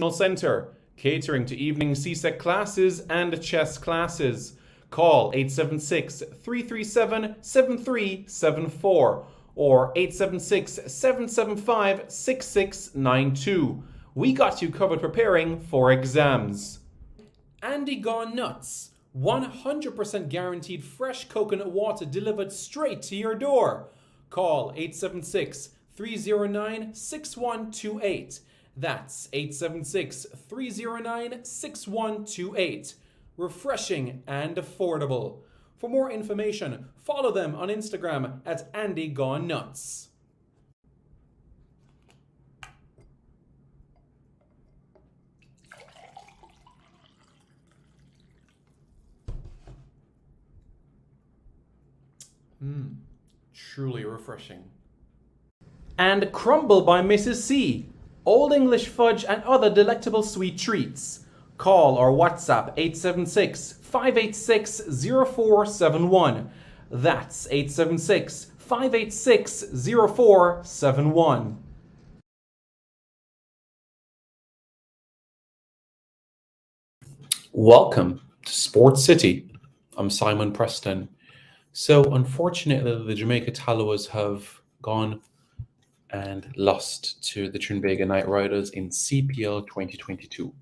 Center, catering to evening CSEC classes and chess classes. Call 876-337-7374 or 876-775-6692. We got you covered preparing for exams. Andy Gone Nuts. 100% guaranteed fresh coconut water delivered straight to your door. Call 876-309-6128. That's 876-309-6128. Refreshing and affordable. For more information, follow them on Instagram at Andy Gone Nuts. Truly refreshing. And Crumble by Mrs. C. Old English fudge and other delectable sweet treats. Call or WhatsApp 876-586-0471. That's 876-586-0471. Welcome to Sports City. I'm Simon Preston. So, unfortunately, the Jamaica Tallawahs have gone and lost to the Trinbago Knight Riders in CPL 2022.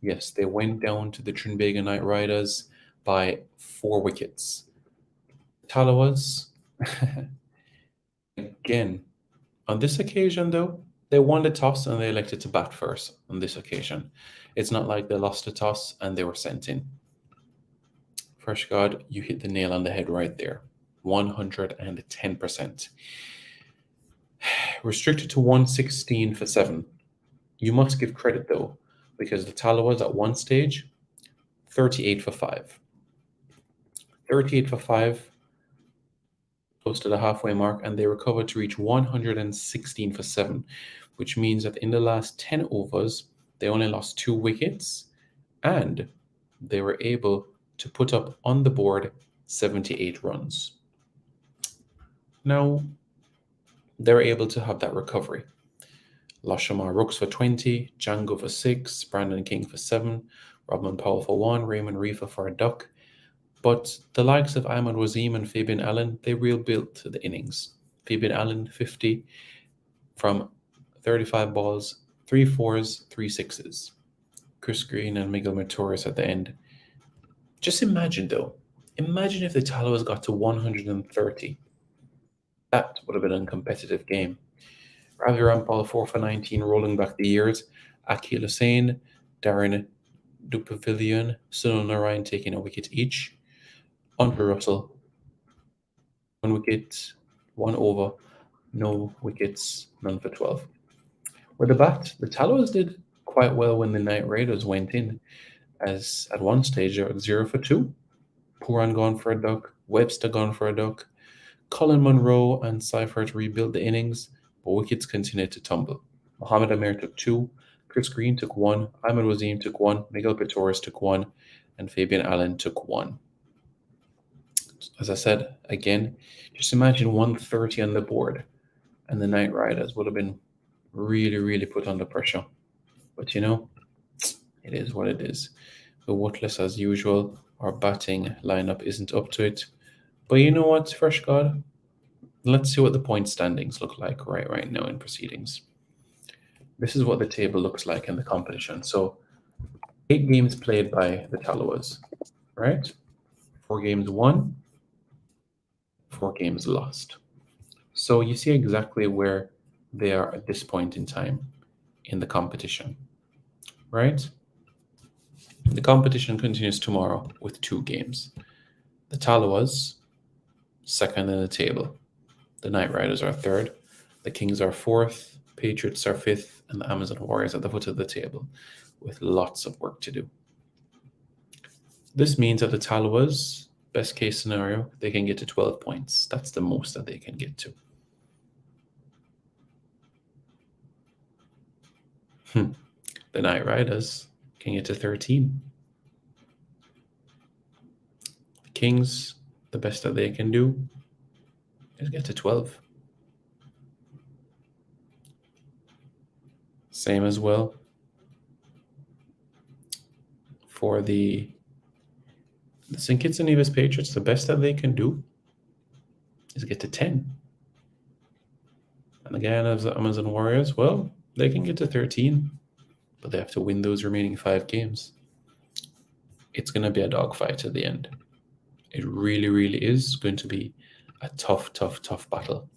Yes, they went down to the Trinbago Knight Riders by 4 wickets. Tallawahs, again, on this occasion though, they won the toss and they elected to bat first on this occasion. It's not like they lost the toss and they were sent in. Fresh God, you hit the nail on the head right there. 110%. Restricted to 116 for 7. You must give credit though, because the Tallawahs at one stage, 38 for 5. 38 for 5, close to the halfway mark, and they recovered to reach 116 for 7, which means that in the last 10 overs, they only lost 2 wickets, and they were able to put up on the board 78 runs. Now, they're able to have that recovery. Lashamar Rooks for 20, Django for 6, Brandon King for 7, Robin Powell for 1, Raymond Rifa for a duck. But the likes of Ahmad Wazim and Fabian Allen, they rebuilt the innings. Fabian Allen, 50 from 35 balls, 3 fours, 3 sixes. Chris Green and Miguel Matoris at the end. Just imagine though, imagine if the Tallawahs got to 130. That would have been a competitive game. Ravi Rampal 4 for 19, rolling back the years. Akil Hussain, Darren Dupavilion, Sunil Narayan taking a wicket each. Andre Russell, 1 wicket, 1 over, no wickets, none for 12. With the bat, the Tallawahs did quite well when the Knight Raiders went in, as at one stage they were 0 for 2. Puran gone for a duck, Webster gone for a duck. Colin Munro and Seifert rebuilt the innings, but wickets continued to tumble. Mohamed Amir took 2, Chris Green took 1, Ahmed Wazim took 1, Miguel Petoris took 1, and Fabian Allen took 1. As I said, again, just imagine 130 on the board, and the Knight Riders would have been really, really put under pressure. But you know, it is what it is. The Witless, as usual, our batting lineup isn't up to it. But you know what, Fresh God? Let's see what the point standings look like right now in proceedings. This is what the table looks like in the competition. So 8 games played by the Tallawahs, right? 4 games won, 4 games lost. So you see exactly where they are at this point in time in the competition, right? The competition continues tomorrow with 2 games. The Tallawahs, second in the table. The Knight Riders are 3rd. The Kings are 4th. Patriots are 5th. And the Amazon Warriors at the foot of the table with lots of work to do. This means that the Tallawahs, best case scenario, they can get to 12 points. That's the most that they can get to. The Knight Riders can get to 13. The Kings, the best that they can do is get to 12. Same as well for the St. Kitts and Nevis Patriots, the best that they can do is get to 10. And the Guyana Amazon Warriors, well, they can get to 13, but they have to win those remaining 5 games. It's going to be a dogfight at the end. It really, really is going to be a tough battle.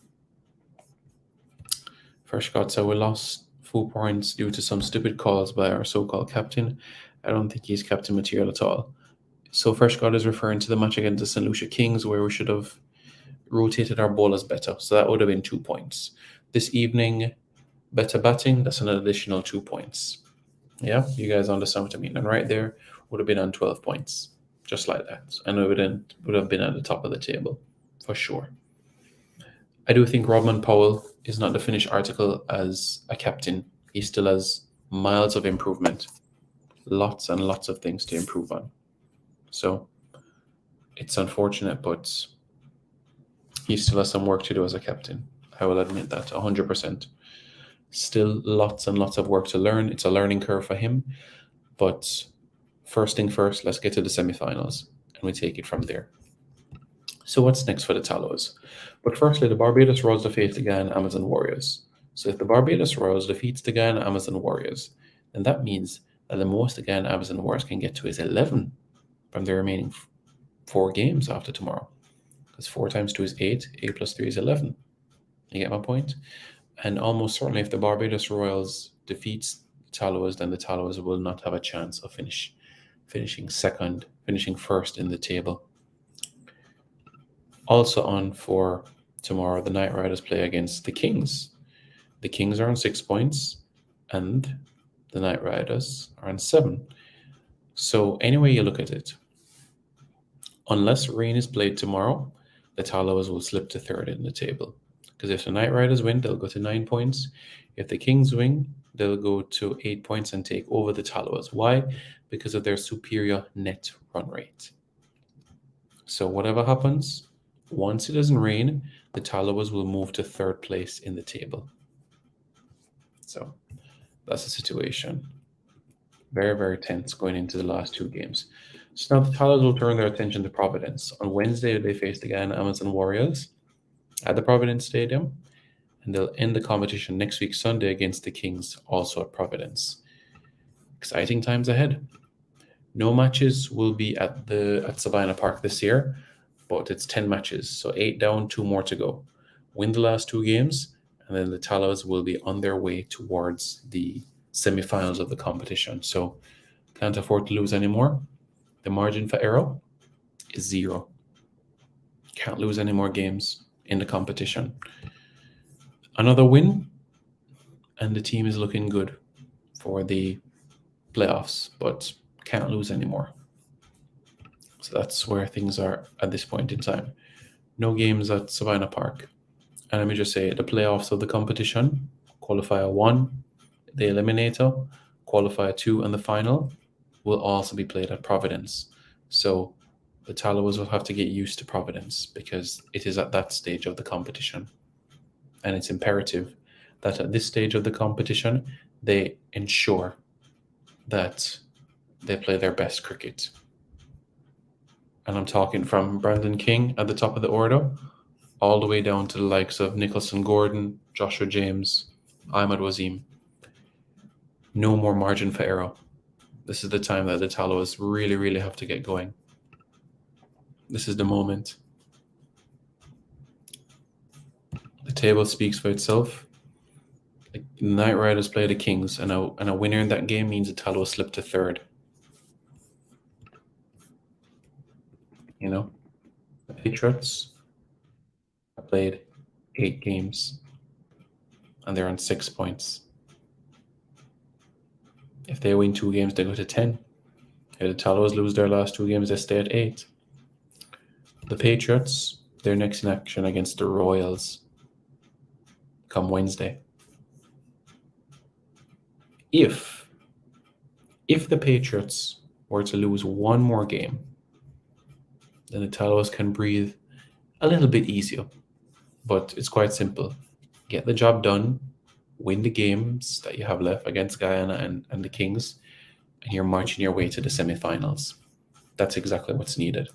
Fresh got so we lost 4 points due to some stupid calls by our so-called captain. I don't think he's captain material at all. So Fresh God is referring to the match against the St. Lucia Kings where we should have rotated our bowlers better. So that would have been 2 points. This evening, better batting, that's an additional 2 points. Yeah, you guys understand what I mean. And right there would have been on 12 points, just like that. And we would have been at the top of the table, for sure. I do think Rodman Powell is not the finished article as a captain. He still has miles of improvement. Lots and lots of things to improve on. So it's unfortunate, but he still has some work to do as a captain. I will admit that 100%. Still lots and lots of work to learn. It's a learning curve for him. But first thing first, let's get to the semifinals and we take it from there. So what's next for the Tallawahs? But firstly, the Barbados Royals defeat the Guyana Amazon Warriors. So if the Barbados Royals defeats the Guyana Amazon Warriors, then that means that the most the Guyana Amazon Warriors can get to is 11 from the remaining 4 games after tomorrow. Because 4 times 2 is 8, 8 plus 3 is 11. You get my point? And almost certainly if the Barbados Royals defeats the Tallawahs, then the Tallawahs will not have a chance of finishing first in the table. Also on for tomorrow, the Knight Riders play against the Kings. The Kings are on 6 points and the Knight Riders are on 7. So anyway you look at it, unless rain is played tomorrow, the Tallawahs will slip to 3rd in the table. Because if the Knight Riders win, they'll go to 9 points. If the Kings win, they'll go to 8 points and take over the Tallawahs. Why? Because of their superior net run rate. So whatever happens, once it doesn't rain, the Tallawahs will move to 3rd place in the table. So that's the situation. Very, very tense going into the last 2 games. So now the Tallawahs will turn their attention to Providence. On Wednesday, they face the Guyana Amazon Warriors at the Providence Stadium, and they'll end the competition next week, Sunday, against the Kings, also at Providence. Exciting times ahead. No matches will be at Savannah Park this year, but it's 10 matches, so 8 down, 2 more to go. Win the last 2 games, and then the Tallawahs will be on their way towards the semifinals of the competition. So can't afford to lose anymore. The margin for error is 0. Can't lose any more games in the competition. Another win, and the team is looking good for the playoffs, but can't lose anymore. So that's where things are at this point in time. No games at Savannah Park. And let me just say, the playoffs of the competition, qualifier 1, the eliminator, qualifier 2, and the final will also be played at Providence. So the Tallawahs will have to get used to Providence because it is at that stage of the competition. And it's imperative that at this stage of the competition, they ensure that they play their best cricket. And I'm talking from Brandon King at the top of the order, all the way down to the likes of Nicholson Gordon, Joshua James, Ahmed Wazeem. No more margin for error. This is the time that the Tallawahs really, really have to get going. This is the moment. The table speaks for itself. The Knight Riders play the Kings, and a winner in that game means the Tallawahs slip to 3rd. You know, the Patriots have played 8 games, and they're on 6 points. If they win 2 games, they go to 10. If the Tallawahs lose their last 2 games, they stay at 8. The Patriots, they're next in action against the Royals come Wednesday. If the Patriots were to lose 1 more game, then the Tallawahs can breathe a little bit easier. But it's quite simple. Get the job done, win the games that you have left against Guyana and the Kings, and you're marching your way to the semi-finals. That's exactly what's needed.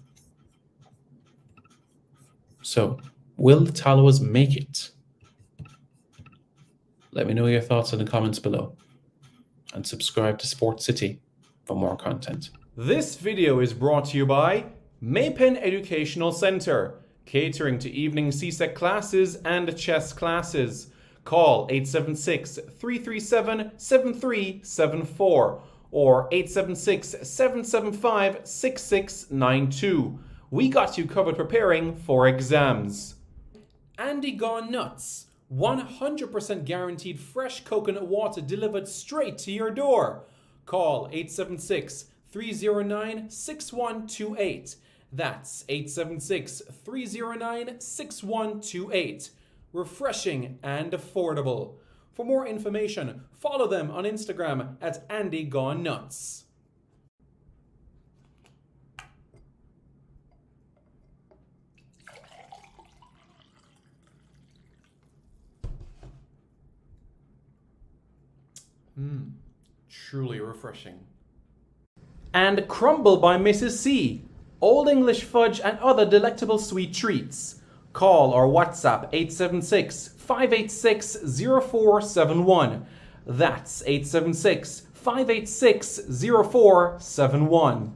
So, will the Tallawahs make it? Let me know your thoughts in the comments below. And subscribe to Sports City for more content. This video is brought to you by Maypen Educational Centre, catering to evening CSEC classes and chess classes. Call 876-337-7374 or 876-775-6692. We got you covered preparing for exams. Andy Gone Nuts. 100% guaranteed fresh coconut water delivered straight to your door. Call 876-309-6128. That's 876-309-6128. Refreshing and affordable. For more information, follow them on Instagram at Andy Gone Nuts. Truly refreshing. And Crumble by Mrs. C. Old English fudge and other delectable sweet treats. Call or WhatsApp 876-586-0471. That's 876-586-0471.